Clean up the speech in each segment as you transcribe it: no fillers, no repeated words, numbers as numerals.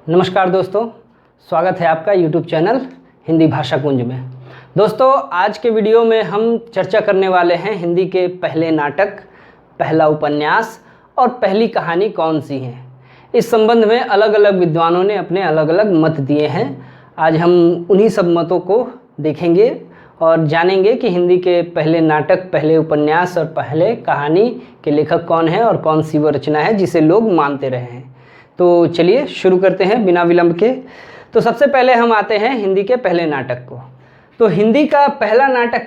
नमस्कार दोस्तों, स्वागत है आपका YouTube चैनल हिंदी भाषा कुंज में। दोस्तों, आज के वीडियो में हम चर्चा करने वाले हैं हिंदी के पहले नाटक, पहला उपन्यास और पहली कहानी कौन सी हैं। इस संबंध में अलग अलग विद्वानों ने अपने अलग अलग मत दिए हैं। आज हम उन्हीं सब मतों को देखेंगे और जानेंगे कि हिंदी के पहले नाटक, पहले उपन्यास और पहले कहानी के लेखक कौन है और कौन सी वो रचना है जिसे लोग मानते रहे हैं। तो चलिए शुरू करते हैं बिना विलंब के। तो सबसे पहले हम आते हैं हिंदी के पहले नाटक को। तो हिंदी का पहला नाटक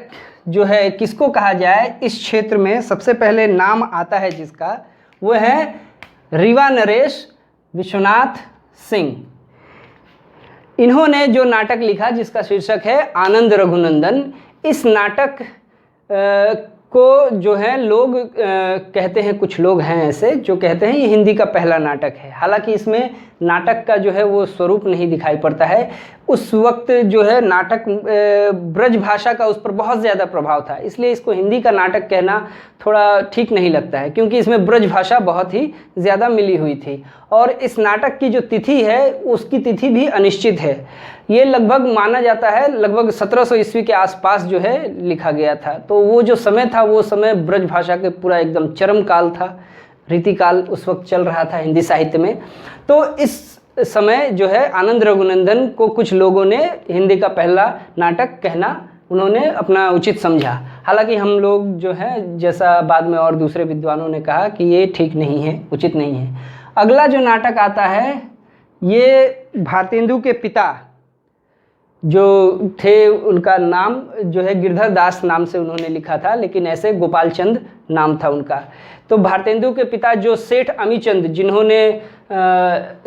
जो है किसको कहा जाए, इस क्षेत्र में सबसे पहले नाम आता है जिसका, वो है रीवा नरेश विश्वनाथ सिंह। इन्होंने जो नाटक लिखा जिसका शीर्षक है आनंद रघुनंदन, इस नाटक को जो है लोग कहते हैं, कुछ लोग हैं ऐसे जो कहते हैं ये हिंदी का पहला नाटक है। हालांकि इसमें नाटक का जो है वो स्वरूप नहीं दिखाई पड़ता है। उस वक्त जो है नाटक ब्रज भाषा का उस पर बहुत ज़्यादा प्रभाव था, इसलिए इसको हिंदी का नाटक कहना थोड़ा ठीक नहीं लगता है, क्योंकि इसमें ब्रज भाषा बहुत ही ज़्यादा मिली हुई थी। और इस नाटक की जो तिथि है उसकी तिथि भी अनिश्चित है। ये लगभग माना जाता है लगभग 1700 ईस्वी के आसपास जो है लिखा गया था। तो वो जो समय था वो समय ब्रज भाषा के पूरा एकदम चरम काल था, रीतिकाल उस वक्त चल रहा था हिंदी साहित्य में। तो इस समय जो है आनंद रघुनंदन को कुछ लोगों ने हिंदी का पहला नाटक कहना उन्होंने अपना उचित समझा। हालांकि हम लोग जो है, जैसा बाद में और दूसरे विद्वानों ने कहा कि ये ठीक नहीं है, उचित नहीं है। अगला जो नाटक आता है ये भारतेंदु के पिता जो थे, उनका नाम जो है गिरधर दास नाम से उन्होंने लिखा था, लेकिन ऐसे गोपाल चंद नाम था उनका। तो भारतेंदु के पिता जो सेठ अमीचंद, जिन्होंने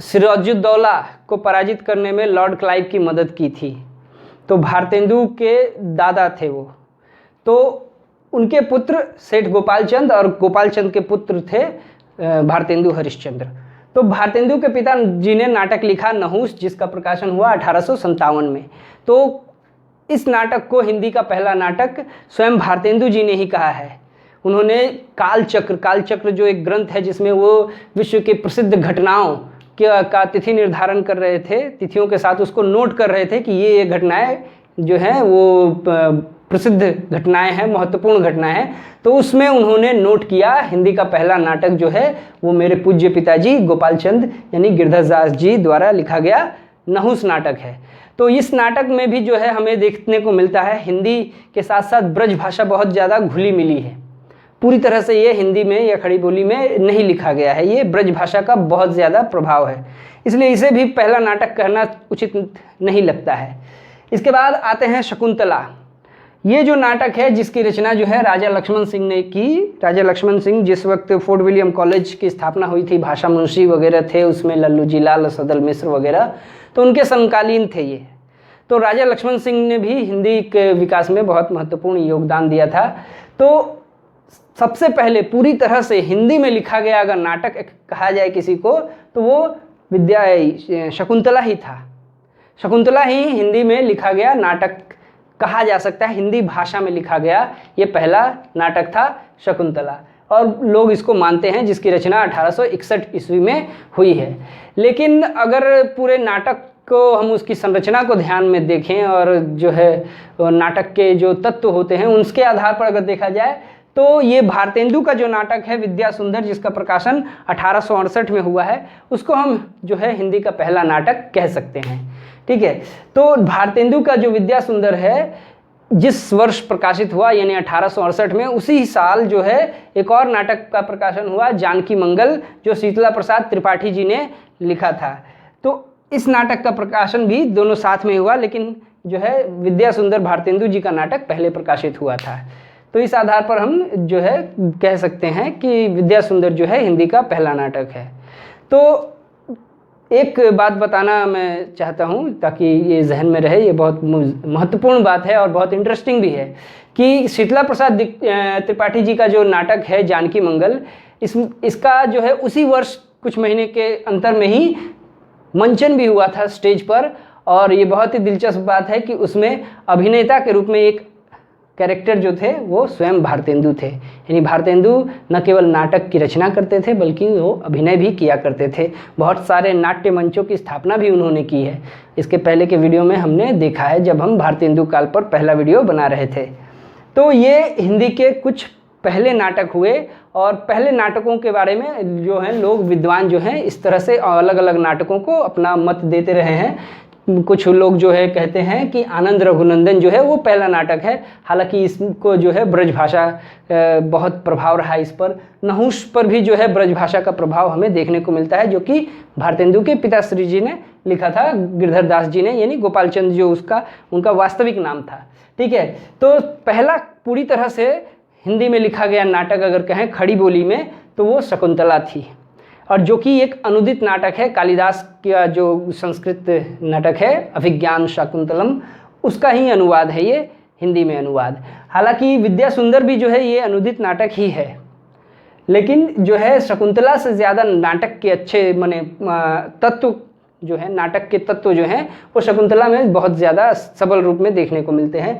सिराजुद्दौला को पराजित करने में लॉर्ड क्लाइव की मदद की थी, तो भारतेंदु के दादा थे वो। तो उनके पुत्र सेठ गोपाल चंद और गोपाल चंद के पुत्र थे भारतेंदु हरिश्चंद्र। तो भारतेंदु के पिता जी ने नाटक लिखा नहुस, जिसका प्रकाशन हुआ 1857 में। तो इस नाटक को हिंदी का पहला नाटक स्वयं भारतेंदु जी ने ही कहा है। उन्होंने कालचक्र जो एक ग्रंथ है जिसमें वो विश्व के प्रसिद्ध घटनाओं का तिथि निर्धारण कर रहे थे, तिथियों के साथ उसको नोट कर रहे थे कि ये घटनाएं जो हैं वो प्रसिद्ध घटनाएं हैं, महत्वपूर्ण घटनाएं हैं। तो उसमें उन्होंने नोट किया हिंदी का पहला नाटक जो है वो मेरे पूज्य पिताजी गोपाल चंद यानी गिरधर दास जी द्वारा लिखा गया नहुस नाटक है। तो इस नाटक में भी जो है हमें देखने को मिलता है हिंदी के साथ साथ ब्रज भाषा बहुत ज़्यादा घुली मिली है। पूरी तरह से ये हिंदी में या खड़ी बोली में नहीं लिखा गया है, ये ब्रज भाषा का बहुत ज़्यादा प्रभाव है, इसलिए इसे भी पहला नाटक कहना उचित नहीं लगता है। इसके बाद आते हैं शकुंतला। ये जो नाटक है जिसकी रचना जो है राजा लक्ष्मण सिंह ने की। राजा लक्ष्मण सिंह जिस वक्त फोर्ट विलियम कॉलेज की स्थापना हुई थी, भाषा मुंशी वगैरह थे उसमें, लल्लू जी लाल, सदल मिश्र वगैरह, तो उनके समकालीन थे ये। तो राजा लक्ष्मण सिंह ने भी हिंदी के विकास में बहुत महत्वपूर्ण योगदान दिया था। तो सबसे पहले पूरी तरह से हिंदी में लिखा गया अगर नाटक कहा जाए किसी को तो वो शकुंतला ही था। शकुंतला ही हिंदी में लिखा गया नाटक कहा जा सकता है, हिंदी भाषा में लिखा गया ये पहला नाटक था शकुंतला, और लोग इसको मानते हैं जिसकी रचना 1861 ईस्वी में हुई है। लेकिन अगर पूरे नाटक को हम उसकी संरचना को ध्यान में देखें और जो है नाटक के जो तत्व होते हैं उसके आधार पर अगर देखा जाए तो ये भारतेंदु का जो नाटक है विद्या सुंदर, जिसका प्रकाशन 1868 में हुआ है, उसको हम जो है हिंदी का पहला नाटक कह सकते हैं। ठीक है। तो भारतेंदु का जो विद्या सुंदर है जिस वर्ष प्रकाशित हुआ यानी 1868 में, उसी साल जो है एक और नाटक का प्रकाशन हुआ जानकी मंगल, जो शीतला प्रसाद त्रिपाठी जी ने लिखा था। तो इस नाटक का प्रकाशन भी दोनों साथ में हुआ, लेकिन जो है विद्या सुंदर भारतेंदु जी का नाटक पहले प्रकाशित हुआ था। तो इस आधार पर हम जो है कह सकते हैं कि विद्या सुंदर जो है हिंदी का पहला नाटक है। तो एक बात बताना मैं चाहता हूँ ताकि ये जहन में रहे, ये बहुत महत्वपूर्ण बात है और बहुत इंटरेस्टिंग भी है कि शीतला प्रसाद त्रिपाठी जी का जो नाटक है जानकी मंगल, इसका जो है उसी वर्ष कुछ महीने के अंतर में ही मंचन भी हुआ था स्टेज पर। और ये बहुत ही दिलचस्प बात है कि उसमें अभिनेता के रूप में एक कैरेक्टर जो थे वो स्वयं भारतेंदु थे। यानी भारतेंदु न केवल नाटक की रचना करते थे बल्कि वो अभिनय भी किया करते थे। बहुत सारे नाट्य मंचों की स्थापना भी उन्होंने की है। इसके पहले के वीडियो में हमने देखा है जब हम भारतेंदु काल पर पहला वीडियो बना रहे थे। तो ये हिंदी के कुछ पहले नाटक हुए और पहले नाटकों के बारे में जो है लोग विद्वान जो हैं इस तरह से अलग अलग नाटकों को अपना मत देते रहे हैं। कुछ लोग जो है कहते हैं कि आनंद रघुनंदन जो है वो पहला नाटक है, हालांकि इसको जो है ब्रज भाषा बहुत प्रभाव रहा इस पर। नहुष पर भी जो है ब्रज भाषा का प्रभाव हमें देखने को मिलता है, जो कि भारतेंदु के पिताश्री जी ने लिखा था, गिरधर दास जी ने, यानी गोपाल चंद जो उनका वास्तविक नाम था। ठीक है, तो पहला पूरी तरह से हिंदी में लिखा गया नाटक अगर कहें खड़ी बोली में तो वो शकुंतला थी, और जो कि एक अनुदित नाटक है। कालिदास का जो संस्कृत नाटक है अभिज्ञान शाकुंतलम, उसका ही अनुवाद है ये हिंदी में अनुवाद। हालांकि विद्या सुंदर भी जो है ये अनुदित नाटक ही है, लेकिन जो है शकुंतला से ज़्यादा नाटक के अच्छे माने तत्व जो है, नाटक के तत्व जो हैं वो शकुंतला में बहुत ज़्यादा सबल रूप में देखने को मिलते हैं,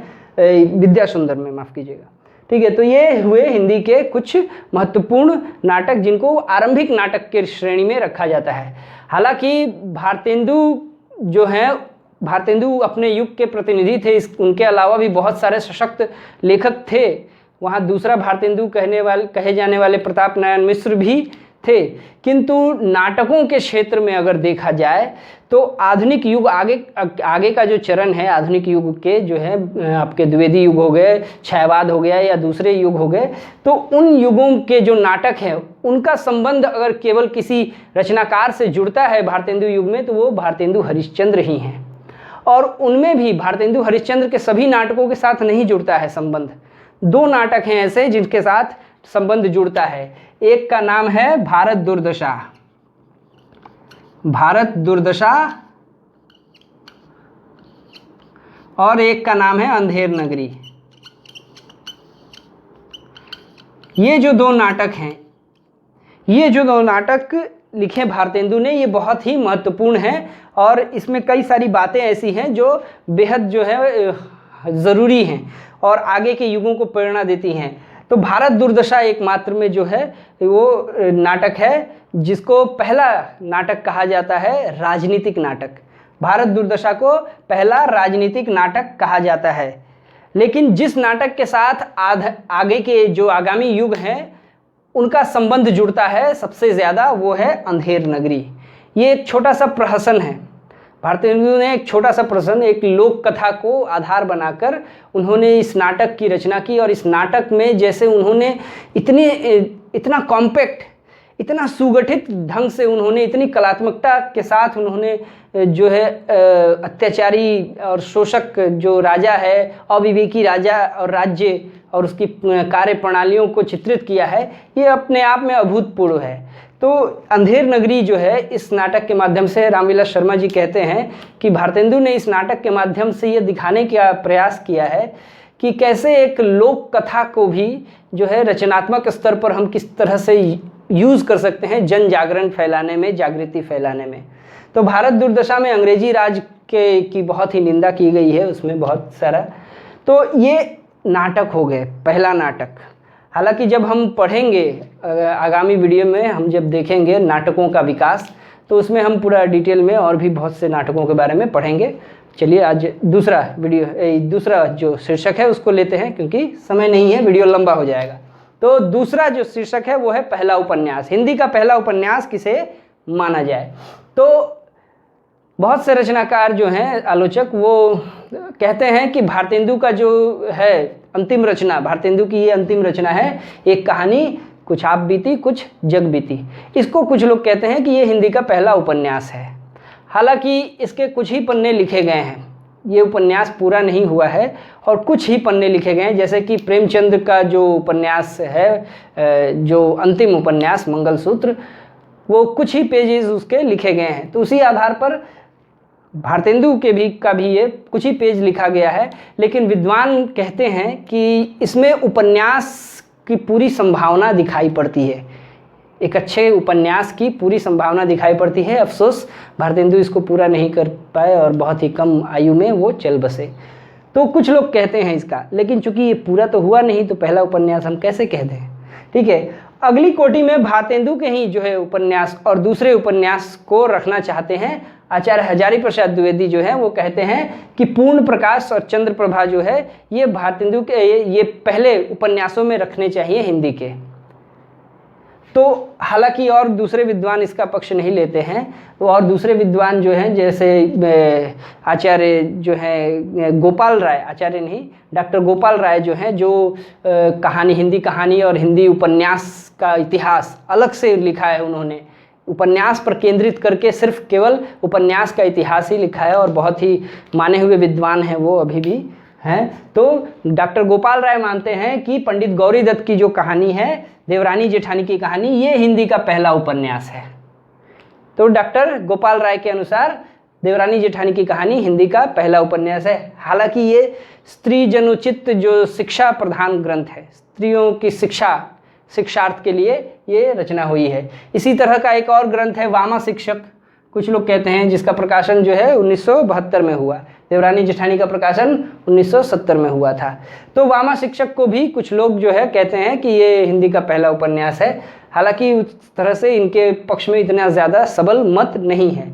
विद्या सुंदर में, माफ़ कीजिएगा। ठीक है, तो ये हुए हिंदी के कुछ महत्वपूर्ण नाटक जिनको आरंभिक नाटक के श्रेणी में रखा जाता है। हालांकि भारतेंदु जो हैं, भारतेंदु अपने युग के प्रतिनिधि थे, उनके अलावा भी बहुत सारे सशक्त लेखक थे। वहाँ दूसरा भारतेंदु कहे जाने वाले प्रताप नारायण मिश्र भी थे, किंतु नाटकों के क्षेत्र में अगर देखा जाए तो आधुनिक युग आगे का जो चरण है, आधुनिक युग के जो है आपके द्विवेदी युग हो गए, छायावाद हो गया या दूसरे युग हो गए, तो उन युगों के जो नाटक हैं उनका संबंध अगर केवल किसी रचनाकार से जुड़ता है भारतेंदु युग में तो वो भारतेंदु हरिश्चंद्र ही हैं। और उनमें भी भारतेंदु हरिश्चंद्र के सभी नाटकों के साथ नहीं जुड़ता है संबंध। दो नाटक हैं ऐसे जिनके साथ संबंध जुड़ता है। एक का नाम है भारत दुर्दशा, भारत दुर्दशा, और एक का नाम है अंधेर नगरी। ये जो दो नाटक हैं, ये जो दो नाटक लिखे भारतेंदु ने, ये बहुत ही महत्वपूर्ण हैं और इसमें कई सारी बातें ऐसी हैं जो बेहद जो है ज़रूरी हैं और आगे के युगों को प्रेरणा देती हैं। तो भारत दुर्दशा एकमात्र में जो है वो नाटक है जिसको पहला नाटक कहा जाता है राजनीतिक नाटक। भारत दुर्दशा को पहला राजनीतिक नाटक कहा जाता है। लेकिन जिस नाटक के साथ आगे के जो आगामी युग हैं उनका संबंध जुड़ता है सबसे ज़्यादा, वो है अंधेर नगरी। ये एक छोटा सा प्रहसन है। भारतेंदु ने एक छोटा सा प्रसंग, एक लोक कथा को आधार बनाकर उन्होंने इस नाटक की रचना की, और इस नाटक में जैसे उन्होंने इतना कॉम्पैक्ट, इतना सुगठित ढंग से उन्होंने, इतनी कलात्मकता के साथ उन्होंने जो है अत्याचारी और शोषक जो राजा है, अविवेकी राजा और राज्य और उसकी कार्य प्रणालियों को चित्रित किया है, ये अपने आप में अभूतपूर्व है। तो अंधेर नगरी जो है इस नाटक के माध्यम से, रामविलास शर्मा जी कहते हैं कि भारतेंदु ने इस नाटक के माध्यम से ये दिखाने का प्रयास किया है कि कैसे एक लोक कथा को भी जो है रचनात्मक स्तर पर हम किस तरह से यूज़ कर सकते हैं जन जागरण फैलाने में, जागृति फैलाने में। तो भारत दुर्दशा में अंग्रेजी राज की बहुत ही निंदा की गई है, उसमें बहुत सारा। तो ये नाटक हो गए, पहला नाटक। हालांकि जब हम पढ़ेंगे आगामी वीडियो में, हम जब देखेंगे नाटकों का विकास, तो उसमें हम पूरा डिटेल में और भी बहुत से नाटकों के बारे में पढ़ेंगे। चलिए आज दूसरा जो शीर्षक है उसको लेते हैं, क्योंकि समय नहीं है, वीडियो लंबा हो जाएगा। तो दूसरा जो शीर्षक है वो है पहला उपन्यास। हिंदी का पहला उपन्यास किसे माना जाए? तो बहुत से रचनाकार जो हैं, आलोचक, वो कहते हैं कि भारतेंदु का जो है अंतिम रचना, भारतेंदु की ये अंतिम रचना है, एक कहानी कुछ आप बीती कुछ जग बीती। इसको कुछ लोग कहते हैं कि ये हिंदी का पहला उपन्यास है। हालांकि इसके कुछ ही पन्ने लिखे गए हैं, ये उपन्यास पूरा नहीं हुआ है और कुछ ही पन्ने लिखे गए हैं। जैसे कि प्रेमचंद का जो उपन्यास है, जो अंतिम उपन्यास मंगलसूत्र, वो कुछ ही पेजेस उसके लिखे गए हैं। तो उसी आधार पर भारतेंदु का भी ये कुछ ही पेज लिखा गया है। लेकिन विद्वान कहते हैं कि इसमें उपन्यास की पूरी संभावना दिखाई पड़ती है, एक अच्छे उपन्यास की पूरी संभावना दिखाई पड़ती है। अफसोस भारतेंदु इसको पूरा नहीं कर पाए और बहुत ही कम आयु में वो चल बसे। तो कुछ लोग कहते हैं इसका, लेकिन चूंकि ये पूरा तो हुआ नहीं तो पहला उपन्यास हम कैसे कह दें। ठीक है, अगली कोटि में भारतेंदु के ही जो है उपन्यास और दूसरे उपन्यास को रखना चाहते हैं आचार्य हजारी प्रसाद द्विवेदी जो है, वो कहते हैं कि पूर्ण प्रकाश और चंद्र प्रभा जो है ये भारतेंदु के ये पहले उपन्यासों में रखने चाहिए हिंदी के। तो हालांकि और दूसरे विद्वान इसका पक्ष नहीं लेते हैं, तो और दूसरे विद्वान जो हैं जैसे आचार्य जो है गोपाल राय, आचार्य नहीं डॉक्टर गोपाल राय जो हैं, जो कहानी, हिंदी कहानी और हिंदी उपन्यास का इतिहास अलग से लिखा है उन्होंने, उपन्यास पर केंद्रित करके सिर्फ केवल उपन्यास का इतिहास ही लिखा है और बहुत ही माने हुए विद्वान हैं वो अभी भी हैं। तो डॉक्टर गोपाल राय मानते हैं कि पंडित गौरी दत्त की जो कहानी है देवरानी जेठानी की कहानी, ये हिंदी का पहला उपन्यास है। तो डॉक्टर गोपाल राय के अनुसार देवरानी जेठानी की कहानी हिंदी का पहला उपन्यास है। हालांकि ये स्त्री जनोचित जो शिक्षा प्रधान ग्रंथ है, स्त्रियों की शिक्षार्थ के लिए ये रचना हुई है। इसी तरह का एक और ग्रंथ है वामा शिक्षक, कुछ लोग कहते हैं, जिसका प्रकाशन जो है 1972 में हुआ। देवरानी जेठानी का प्रकाशन 1970 में हुआ था। तो वामा शिक्षक को भी कुछ लोग जो है कहते हैं कि ये हिंदी का पहला उपन्यास है। हालांकि उस तरह से इनके पक्ष में इतना ज़्यादा सबल मत नहीं है,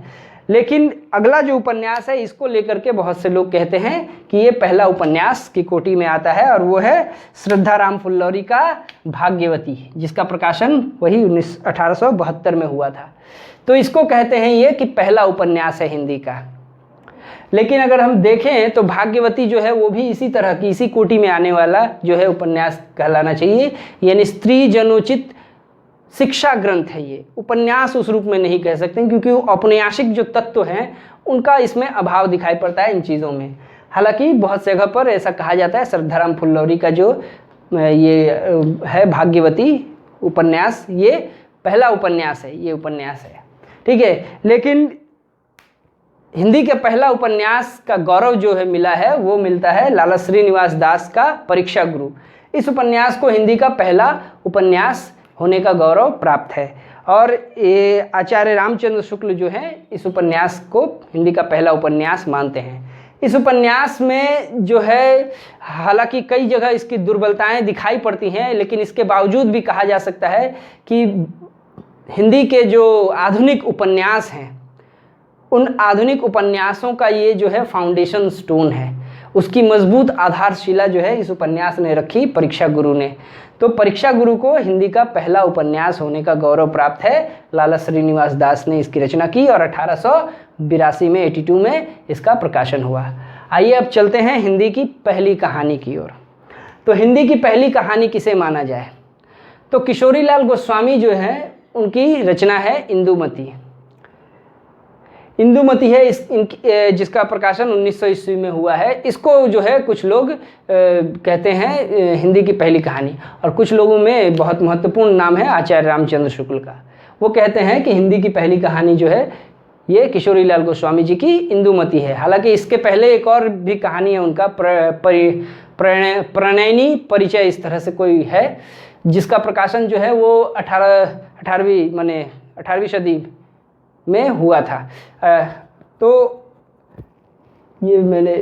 लेकिन अगला जो उपन्यास है इसको लेकर के बहुत से लोग कहते हैं कि ये पहला उपन्यास की कोटि में आता है, और वो है श्रद्धाराम फुल्लौरी का भाग्यवती, जिसका प्रकाशन वही 1872 में हुआ था। तो इसको कहते हैं ये कि पहला उपन्यास है हिंदी का। लेकिन अगर हम देखें तो भाग्यवती जो है वो भी इसी तरह की, इसी कोटि में आने वाला जो है उपन्यास कहलाना चाहिए, यानी स्त्री जनोचित शिक्षा ग्रंथ है ये। उपन्यास उस रूप में नहीं कह सकते क्योंकि औपन्यासिक जो तत्व हैं उनका इसमें अभाव दिखाई पड़ता है इन चीज़ों में। हालांकि बहुत जगह पर ऐसा कहा जाता है श्रद्धाराम फुल्लौरी का जो ये है भाग्यवती उपन्यास, ये पहला उपन्यास है, ये उपन्यास है। ठीक है, लेकिन हिंदी के पहला उपन्यास का गौरव जो है मिला है वो मिलता है लाला श्रीनिवास दास का परीक्षा गुरु। इस उपन्यास को हिंदी का पहला उपन्यास होने का गौरव प्राप्त है, और ये आचार्य रामचंद्र शुक्ल जो हैं इस उपन्यास को हिंदी का पहला उपन्यास मानते हैं। इस उपन्यास में जो है हालांकि कई जगह इसकी दुर्बलताएं दिखाई पड़ती हैं, लेकिन इसके बावजूद भी कहा जा सकता है कि हिंदी के जो आधुनिक उपन्यास हैं उन आधुनिक उपन्यासों का ये जो है फाउंडेशन स्टोन है, उसकी मजबूत आधारशिला जो है इस उपन्यास ने रखी परीक्षा गुरु ने। तो परीक्षा गुरु को हिंदी का पहला उपन्यास होने का गौरव प्राप्त है। लाला श्रीनिवास दास ने इसकी रचना की और 1882 में 82 में इसका प्रकाशन हुआ। आइए अब चलते हैं हिंदी की पहली कहानी की ओर। तो हिंदी की पहली कहानी किसे माना जाए, तो किशोरीलाल गोस्वामी जो है उनकी रचना है इंदुमती। इंदुमती है जिसका प्रकाशन 1900 ईस्वी में हुआ है। इसको जो है कुछ लोग कहते हैं हिंदी की पहली कहानी, और कुछ लोगों में बहुत महत्वपूर्ण नाम है आचार्य रामचंद्र शुक्ल का। वो कहते हैं कि हिंदी की पहली कहानी जो है ये किशोरीलाल गोस्वामी जी की इंदुमती है। हालांकि इसके पहले एक और भी कहानी है उनका, प्रणयनी परिचय इस तरह से कोई है, जिसका प्रकाशन जो है वो 18वीं सदी में हुआ था। तो ये मैंने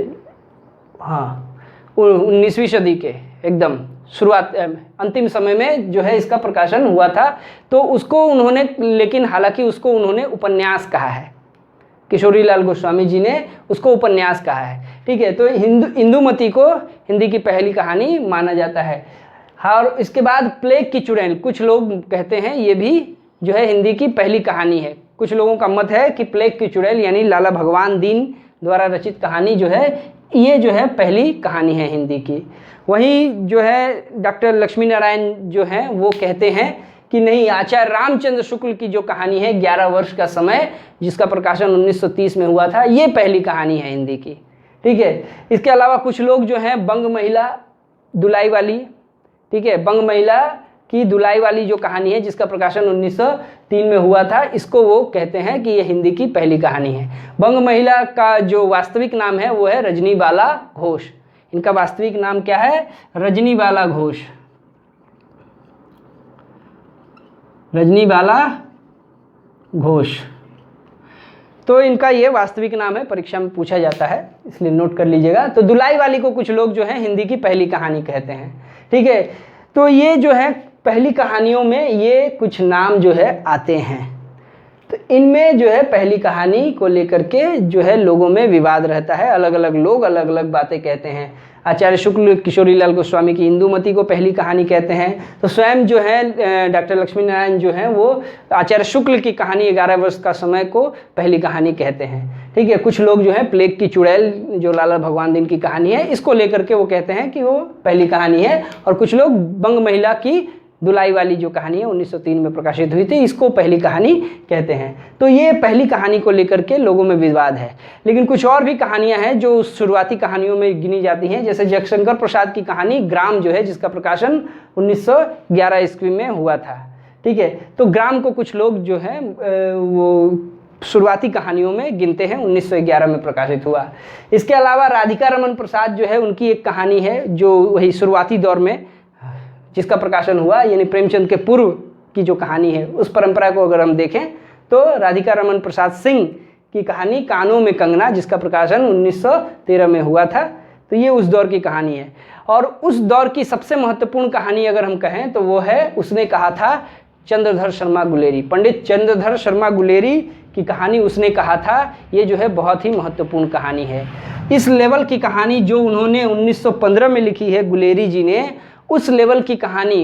19वीं सदी के एकदम शुरुआत अंतिम समय में जो है इसका प्रकाशन हुआ था। तो उसको उन्होंने, लेकिन हालांकि उसको उन्होंने उपन्यास कहा है, किशोरीलाल गोस्वामी जी ने उसको उपन्यास कहा है। ठीक है, तो इंदुमती को हिंदी की पहली कहानी माना जाता है। और इसके बाद प्लेग की चुड़ैल, कुछ लोग कहते हैं ये भी जो है हिंदी की पहली कहानी है। कुछ लोगों का मत है कि प्लेग की चुड़ैल यानी लाला भगवान दीन द्वारा रचित कहानी जो है ये जो है पहली कहानी है हिंदी की। वहीं जो है डॉक्टर लक्ष्मी नारायण जो हैं वो कहते हैं कि नहीं, आचार्य रामचंद्र शुक्ल की जो कहानी है 11 वर्ष का समय, जिसका प्रकाशन 1930 में हुआ था, ये पहली कहानी है हिंदी की। ठीक है, इसके अलावा कुछ लोग जो हैं बंग महिला दुलाई वाली, ठीक है, बंग महिला की दुलाई वाली जो कहानी है जिसका प्रकाशन 1903 में हुआ था, इसको वो कहते हैं कि ये हिंदी की पहली कहानी है। बंग महिला का जो वास्तविक नाम है वो है रजनीबाला घोष। इनका वास्तविक नाम क्या है? रजनीबाला घोष। रजनीबाला घोष। तो इनका ये वास्तविक नाम है, परीक्षा में पूछा जाता है, इसलिए नोट कर लीजिएगा। तो दुलाई वाली को कुछ लोग जो है हिंदी की पहली कहानी कहते हैं, ठीक है। तो ये जो है पहली कहानियों में ये कुछ नाम जो है आते हैं। तो इनमें जो है पहली कहानी को लेकर के जो है लोगों में विवाद रहता है, अलग अलग लोग अलग अलग बातें कहते हैं। आचार्य शुक्ल किशोरीलाल गोस्वामी की इंदुमती को पहली कहानी कहते हैं। तो स्वयं जो है डॉक्टर लक्ष्मी नारायण जो हैं वो आचार्य शुक्ल की कहानी 11 वर्ष का समय को पहली कहानी कहते हैं, ठीक है। कुछ लोग जो है प्लेग की चुड़ैल जो लाला भगवान दिन की कहानी है, इसको लेकर के वो कहते हैं कि वो पहली कहानी है। और कुछ लोग बंग महिला की दुलाई वाली जो कहानी है 1903 में प्रकाशित हुई थी, इसको पहली कहानी कहते हैं। तो ये पहली कहानी को लेकर के लोगों में विवाद है। लेकिन कुछ और भी कहानियां हैं जो शुरुआती कहानियों में गिनी जाती हैं, जैसे जयशंकर प्रसाद की कहानी ग्राम जो है, जिसका प्रकाशन 1911 ईस्वी में हुआ था, ठीक है। तो ग्राम को कुछ लोग जो है वो शुरुआती कहानियों में गिनते हैं, 1911 में प्रकाशित हुआ। इसके अलावा राधिका रमन प्रसाद जो है उनकी एक कहानी है जो वही शुरुआती दौर में जिसका प्रकाशन हुआ, यानी प्रेमचंद के पूर्व की जो कहानी है उस परंपरा को अगर हम देखें तो राधिका रमन प्रसाद सिंह की कहानी कानों में कंगना, जिसका प्रकाशन 1913 में हुआ था। तो ये उस दौर की कहानी है। और उस दौर की सबसे महत्वपूर्ण कहानी अगर हम कहें तो वो है उसने कहा था चंद्रधर शर्मा गुलेरी। पंडित चंद्रधर शर्मा गुलेरी की कहानी उसने कहा था, ये जो है बहुत ही महत्वपूर्ण कहानी है। इस लेवल की कहानी जो उन्होंने 1915 में लिखी है गुलेरी जी ने, उस लेवल की कहानी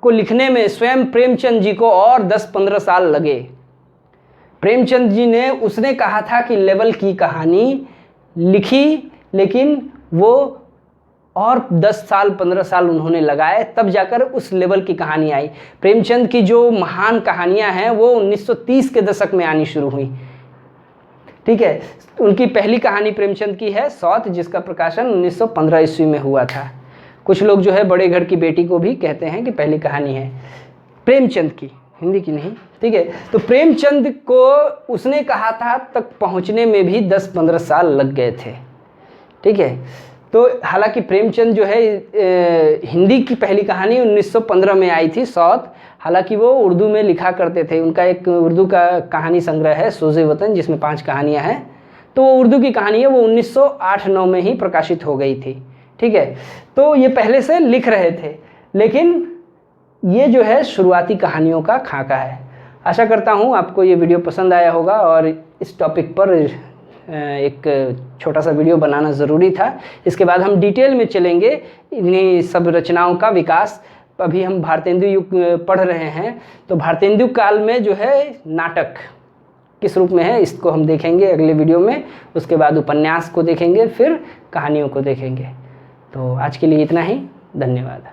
को लिखने में स्वयं प्रेमचंद जी को और 10-15 साल लगे। प्रेमचंद जी ने उसने कहा था कि लेवल की कहानी लिखी, लेकिन वो और 10 साल 15 साल उन्होंने लगाए, तब जाकर उस लेवल की कहानी आई। प्रेमचंद की जो महान कहानियां हैं वो 1930 के दशक में आनी शुरू हुई, ठीक है। उनकी पहली कहानी प्रेमचंद की है सौत, जिसका प्रकाशन 1915 ईस्वी में हुआ था। कुछ लोग जो है बड़े घर की बेटी को भी कहते हैं कि पहली कहानी है प्रेमचंद की, हिंदी की नहीं, ठीक है। तो प्रेमचंद को उसने कहा था तक पहुंचने में भी 10-15 साल लग गए थे, ठीक है। तो हालांकि प्रेमचंद जो है हिंदी की पहली कहानी 1915 में आई थी सौत, हालांकि वो उर्दू में लिखा करते थे। उनका एक उर्दू का कहानी संग्रह है सोज़े वतन, जिसमें 5 कहानियाँ हैं। तो वो उर्दू की कहानी है, वो 1908-9 में ही प्रकाशित हो गई थी, ठीक है। तो ये पहले से लिख रहे थे, लेकिन ये जो है शुरुआती कहानियों का खाका है। आशा करता हूँ आपको ये वीडियो पसंद आया होगा और इस टॉपिक पर एक छोटा सा वीडियो बनाना ज़रूरी था। इसके बाद हम डिटेल में चलेंगे इन्हीं सब रचनाओं का विकास। अभी हम भारतेंदु युग पढ़ रहे हैं, तो भारतेंदु काल में जो है नाटक किस रूप में है इसको हम देखेंगे अगले वीडियो में। उसके बाद उपन्यास को देखेंगे, फिर कहानियों को देखेंगे। तो आज के लिए इतना ही, धन्यवाद।